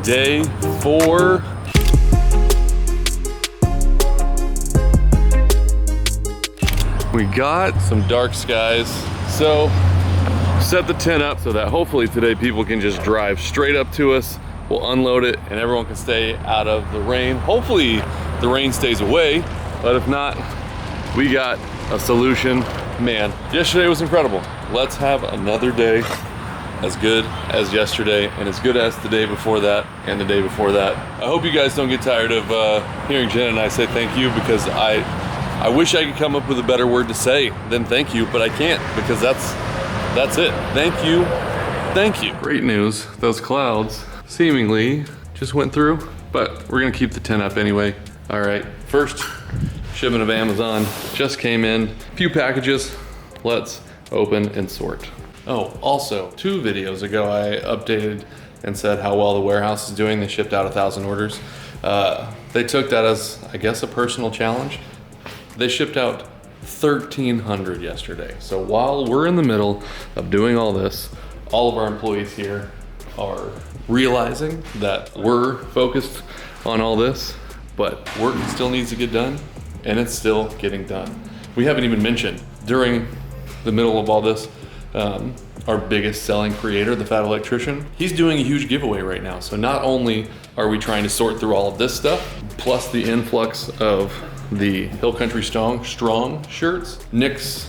day 4. We got some dark skies, so set the tent up so that hopefully today people can just drive straight up to us. We'll unload it and everyone can stay out of the rain. Hopefully the rain stays away, but if not, we got a solution. Man, yesterday was incredible. Let's have another day as good as yesterday and as good as the day before that and the day before that. I hope you guys don't get tired of hearing Jen and I say thank you, because I wish I could come up with a better word to say than thank you, but I can't, because that's it. Thank you, thank you. Great news, those clouds seemingly just went through, but we're gonna keep the tent up anyway. All right, first shipment of Amazon just came in. A few packages, let's open and sort. Oh, also 2 videos ago, I updated and said how well the warehouse is doing. They shipped out 1,000 orders. They took that as, I guess, a personal challenge. They shipped out 1,300 yesterday. So while we're in the middle of doing all this, all of our employees here are realizing that we're focused on all this, but work still needs to get done, and it's still getting done. We haven't even mentioned, during the middle of all this, our biggest selling creator, the Fat Electrician, he's doing a huge giveaway right now. So not only are we trying to sort through all of this stuff, plus the influx of the Hill Country Strong shirts, Nick's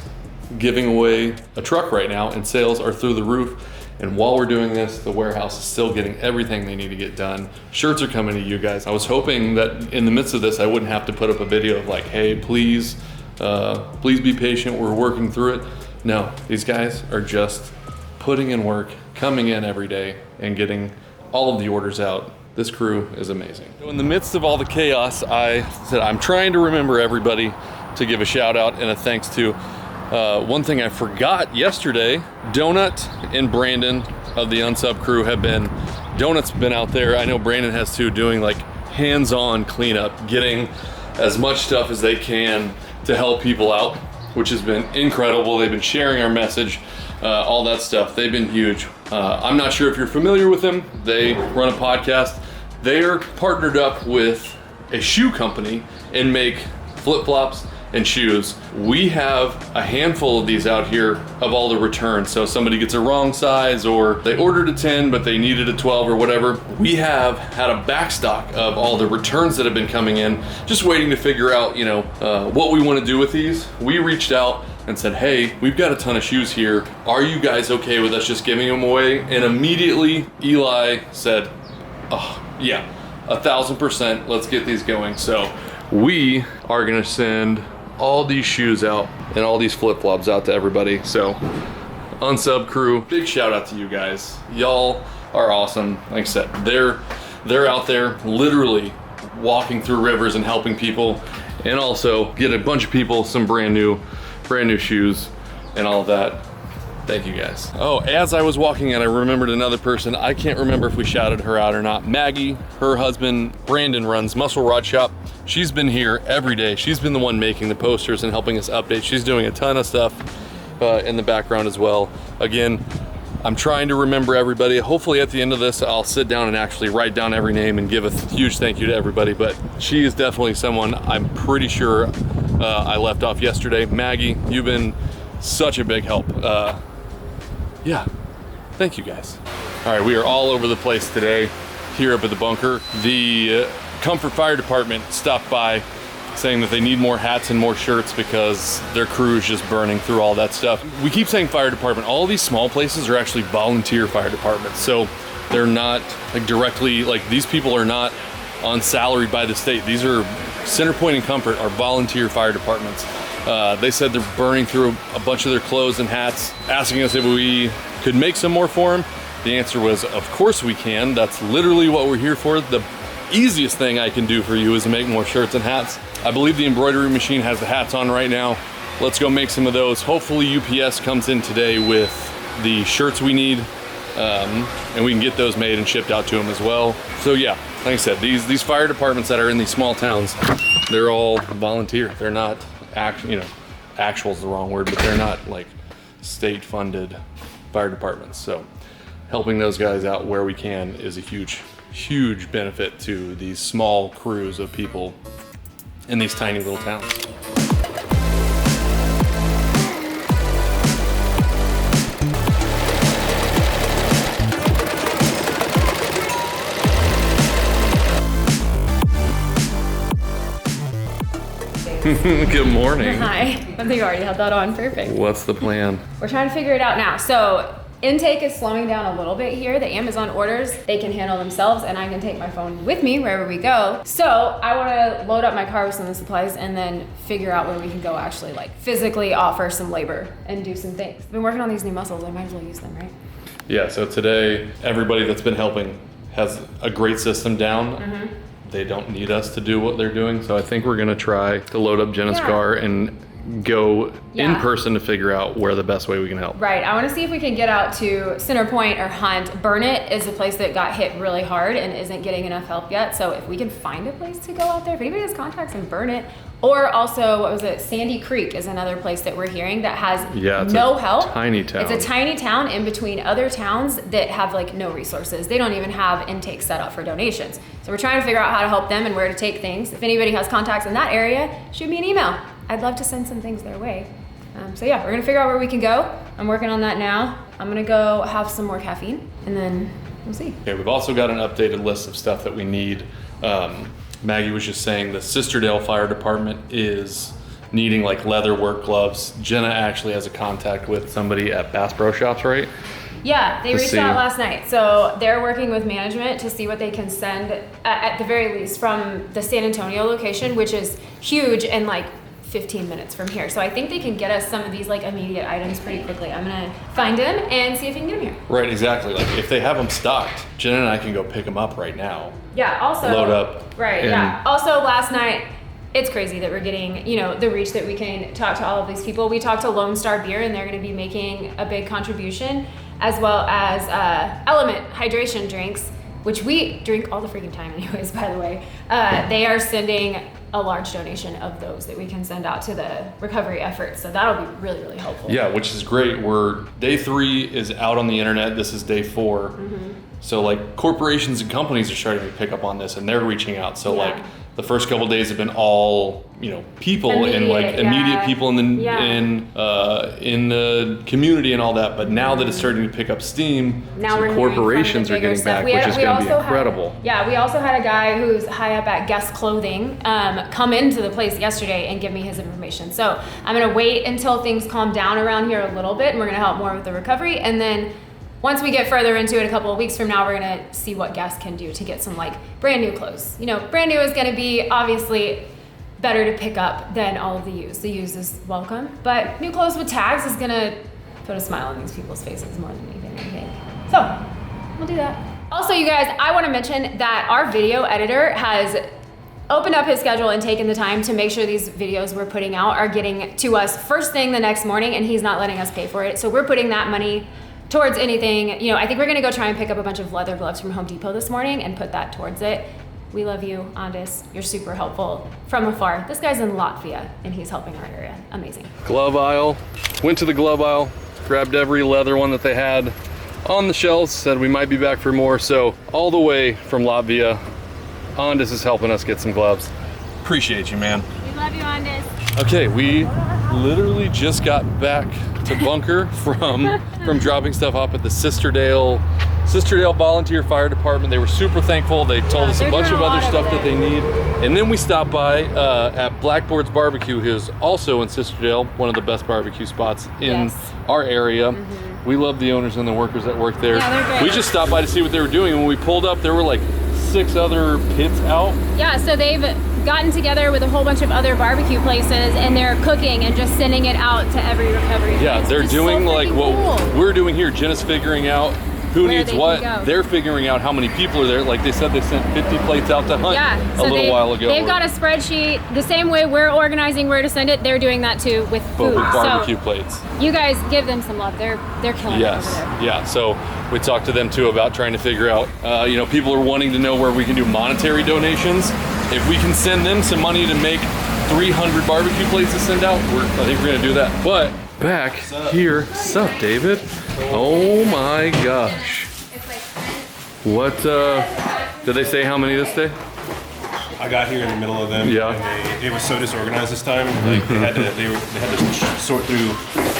giving away a truck right now and sales are through the roof. And while we're doing this, the warehouse is still getting everything they need to get done. Shirts are coming to you guys. I was hoping that in the midst of this, I wouldn't have to put up a video of like, hey, please be patient, we're working through it. No, these guys are just putting in work, coming in every day and getting all of the orders out. This crew is amazing. So in the midst of all the chaos, I said I'm trying to remember everybody to give a shout out and a thanks to. One thing I forgot yesterday, Donut and Brandon of the Unsub Crew Donut's been out there, I know Brandon has too, doing like hands-on cleanup, getting as much stuff as they can to help people out, which has been incredible. They've been sharing our message, all that stuff. They've been huge. I'm not sure if you're familiar with them. They run a podcast. They're partnered up with a shoe company and make flip-flops and shoes. We have a handful of these out here of all the returns. So somebody gets a wrong size, or they ordered a 10 but they needed a 12 or whatever. We have had a backstock of all the returns that have been coming in, just waiting to figure out, what we want to do with these. We reached out and said, hey, we've got a ton of shoes here. Are you guys okay with us just giving them away? And immediately Eli said, oh yeah, 1,000%, let's get these going. So we are gonna send all these shoes out and all these flip-flops out to everybody. So Unsub Crew, big shout out to you guys. Y'all are awesome. Like I said, they're out there literally walking through rivers and helping people, and also get a bunch of people some brand new shoes and all of that. Thank you guys. Oh, as I was walking in, I remembered another person. I can't remember if we shouted her out or not. Maggie, her husband, Brandon, runs Muscle Rod Shop. She's been here every day. She's been the one making the posters and helping us update. She's doing a ton of stuff in the background as well. Again, I'm trying to remember everybody. Hopefully at the end of this, I'll sit down and actually write down every name and give a huge thank you to everybody. But she is definitely someone I'm pretty sure I left off yesterday. Maggie, you've been such a big help. Yeah, thank you guys. All right, we are all over the place today here up at the bunker. The Comfort Fire Department stopped by saying that they need more hats and more shirts because their crew is just burning through all that stuff. We keep saying fire department. All these small places are actually volunteer fire departments. So they're not like directly, like these people are not on salary by the state. These are Centerpoint and Comfort are volunteer fire departments. They said they're burning through a bunch of their clothes and hats, asking us if we could make some more for them. The answer was, of course we can. That's literally what we're here for. The easiest thing I can do for you is to make more shirts and hats. I believe the embroidery machine has the hats on right now. Let's go make some of those. Hopefully UPS comes in today with the shirts we need, and we can get those made and shipped out to them as well. So yeah, like I said, these fire departments that are in these small towns, they're all volunteer. They're not actual is the wrong word, but they're not like state funded fire departments. So helping those guys out where we can is a huge huge benefit to these small crews of people in these tiny little towns. Good morning. Hi. I think you already had that on. Perfect. What's the plan? We're trying to figure it out now. So intake is slowing down a little bit here. The Amazon orders, they can handle themselves, and I can take my phone with me wherever we go. So I want to load up my car with some of the supplies and then figure out where we can go actually like physically offer some labor and do some things. I've been working on these new muscles. I might as well use them, right? Yeah, so today, everybody that's been helping has a great system down. They don't need us to do what they're doing. So I think we're gonna try to load up Jenna's car and go in person to figure out where the best way we can help. Right, I wanna see if we can get out to Center Point or Hunt. Boerne is a place that got hit really hard and isn't getting enough help yet. So if we can find a place to go out there, if anybody has contacts in Boerne, or also, what was it, Sandy Creek is another place that we're hearing that has no help. Tiny town. It's a tiny town in between other towns that have like no resources. They don't even have intake set up for donations. So we're trying to figure out how to help them and where to take things. If anybody has contacts in that area, shoot me an email. I'd love to send some things their way. So yeah, we're gonna figure out where we can go. I'm working on that now. I'm gonna go have some more caffeine and then we'll see. Okay, we've also got an updated list of stuff that we need. Maggie was just saying the Sisterdale Fire Department is needing like leather work gloves. Jenna actually has a contact with somebody at Bass Pro Shops, right? Yeah, they reached out last night. So they're working with management to see what they can send at the very least from the San Antonio location, which is huge and like 15 minutes from here. So I think they can get us some of these like immediate items pretty quickly. I'm gonna find them and see if we can get them here. Right, exactly. Like if they have them stocked, Jenna and I can go pick them up right now. Yeah, also load up. Right, yeah. Also last night, it's crazy that we're getting, you know, the reach that we can talk to all of these people. We talked to Lone Star Beer and they're gonna be making a big contribution, as well as Element hydration drinks, which we drink all the freaking time anyways, by the way. They are sending a large donation of those that we can send out to the recovery effort. So that'll be really, really helpful. Yeah, which is great. Day 3 is out on the internet. This is day 4. So like corporations and companies are starting to pick up on this and they're reaching out. So like the first couple of days have been all, you know, people and like immediate people in the community and all that. But now that it's starting to pick up steam, now corporations are getting back, which is going to be incredible. We also had a guy who's high up at Guest Clothing come into the place yesterday and give me his information. So I'm going to wait until things calm down around here a little bit, and we're going to help more with the recovery. And then once we get further into it a couple of weeks from now, we're gonna see what Guest can do to get some like brand new clothes. You know, brand new is gonna be obviously better to pick up than all of the used. The used is welcome, but new clothes with tags is gonna put a smile on these people's faces more than anything, I think. So, we'll do that. Also, you guys, I wanna mention that our video editor has opened up his schedule and taken the time to make sure these videos we're putting out are getting to us first thing the next morning, and he's not letting us pay for it. So we're putting that money towards anything. You know, I think we're gonna go try and pick up a bunch of leather gloves from Home Depot this morning and put that towards it. We love you, Andis. You're super helpful from afar. This guy's in Latvia and he's helping our area. Amazing. Glove aisle. Went to the glove aisle, grabbed every leather one that they had on the shelves, said we might be back for more. So all the way from Latvia, Andis is helping us get some gloves. Appreciate you, man. We love you, Andis. Okay, we literally just got back to bunker from dropping stuff off at the Sisterdale Volunteer Fire Department. They were super thankful. They told us a bunch of other stuff that they need. And then we stopped by at Blackboard's Barbecue, who's also in Sisterdale, one of the best barbecue spots in our area. We love the owners and the workers that work there. Yeah, they're great. We just stopped by to see what they were doing. And when we pulled up, there were like 6 other pits out. Yeah, so they've gotten together with a whole bunch of other barbecue places and they're cooking and just sending it out to every recovery. Yeah, they're doing like what we're doing here. Jenna's figuring out who needs what. They're figuring out how many people are there. Like they said, they sent 50 plates out to Hunt a little while ago. They've got a spreadsheet. The same way we're organizing where to send it, they're doing that too with food. With barbecue plates. You guys give them some love. They're killing it over there. Yeah, so we talked to them too about trying to figure out, you know, people are wanting to know where we can do monetary donations. If we can send them some money to make 300 barbecue plates to send out, I think we're gonna do that. But back here, sup, David? Oh my gosh. What Did they say how many this day? I got here in the middle of them. Yeah. And it was so disorganized this time. Like they had to sort through.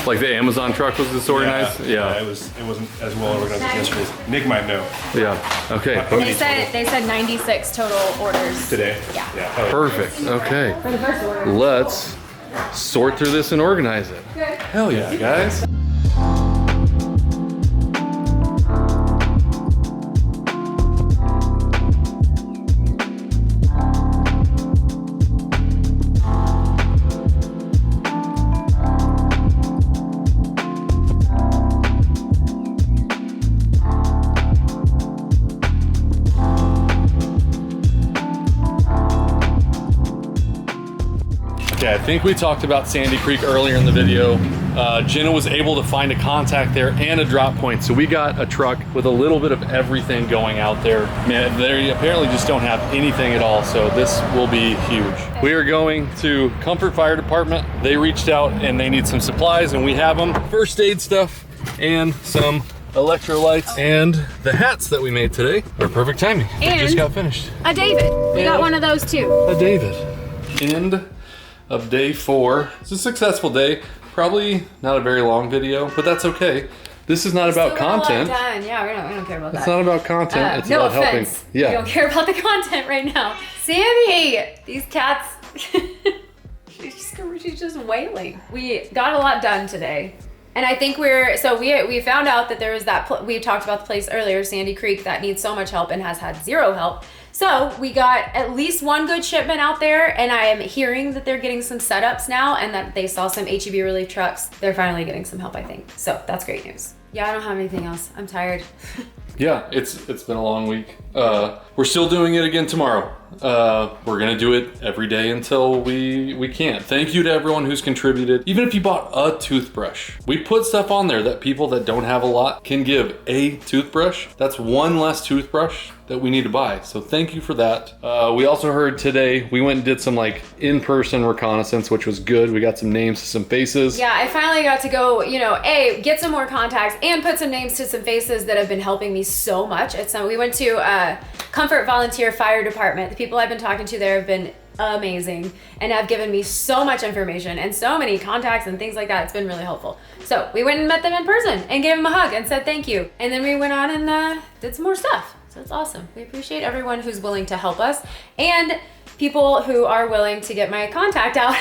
Like the Amazon truck was disorganized? Yeah. It wasn't as well organized as yesterday. Nick might know. Yeah. Okay. They said 96 total orders Today? Yeah. Perfect. Okay. For the first order. Let's sort through this and organize it. Okay. Hell yeah, guys. Okay, I think we talked about Sandy Creek earlier in the video. Jenna was able to find a contact there and a drop point. So we got a truck with a little bit of everything going out there. Man, they apparently just don't have anything at all. So this will be huge. We are going to Comfort Fire Department. They reached out and they need some supplies and we have them. First aid stuff and some electrolytes and the hats that we made today are perfect timing. And we just got finished. A David. We got one of those too. A David. End of day 4. It's a successful day. Probably not a very long video, but that's okay. This is not about content. Yeah, we don't care about that. It's not about content. It's no about offense. helping. Yeah. We don't care about the content right now. Sammy, these cats. she's just wailing. We got a lot done today. And I think we found out that there was we talked about the place earlier, Sandy Creek, that needs so much help and has had zero help. So we got at least one good shipment out there, and I am hearing that they're getting some setups now and that they saw some HEB relief trucks. They're finally getting some help, I think. So that's great news. Yeah, I don't have anything else. I'm tired. Yeah, it's been a long week. We're still doing it again tomorrow. We're gonna do it every day until we can't. Thank you to everyone who's contributed. Even if you bought a toothbrush, we put stuff on there that people that don't have a lot can give a toothbrush. That's one less toothbrush that we need to buy. So thank you for that. We also heard today, we went and did some like in-person reconnaissance, which was good. We got some names to some faces. Yeah, I finally got to go, get some more contacts and put some names to some faces that have been helping me so much. We went to Comfort Volunteer Fire Department. The people I've been talking to there have been amazing and have given me so much information and so many contacts and things like that. It's been really helpful. So we went and met them in person and gave them a hug and said thank you. And then we went on and did some more stuff. So it's awesome. We appreciate everyone who's willing to help us and people who are willing to get my contact out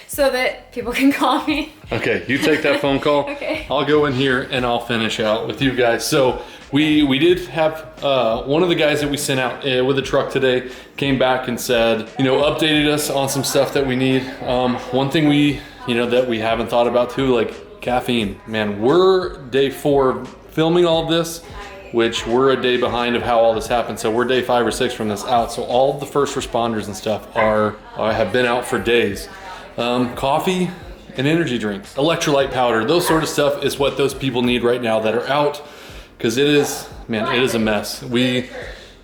so that people can call me. Okay, you take that phone call. Okay. I'll go in here and I'll finish out with you guys. So we did have one of the guys that we sent out with a truck today came back and said, updated us on some stuff that we need. One thing that we haven't thought about too, like caffeine. Man, we're day 4 filming all of this, which we're a day behind of how all this happened. So we're day 5 or 6 from this out. So all of the first responders and stuff have been out for days. Coffee and energy drinks, electrolyte powder, those sort of stuff is what those people need right now that are out. Because it is a mess. We,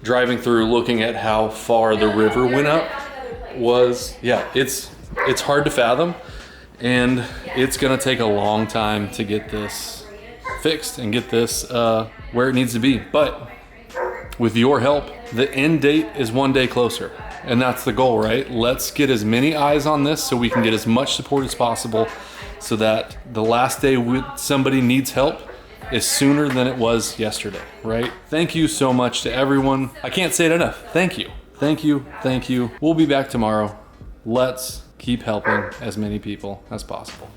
driving through looking at how far the river went up it's hard to fathom. And it's gonna take a long time to get this fixed and get this where it needs to be. But with your help, the end date is one day closer. And that's the goal, right? Let's get as many eyes on this so we can get as much support as possible so that the last day somebody needs help is sooner than it was yesterday, right? Thank you so much to everyone. I can't say it enough. Thank you. Thank you. Thank you. We'll be back tomorrow. Let's keep helping as many people as possible.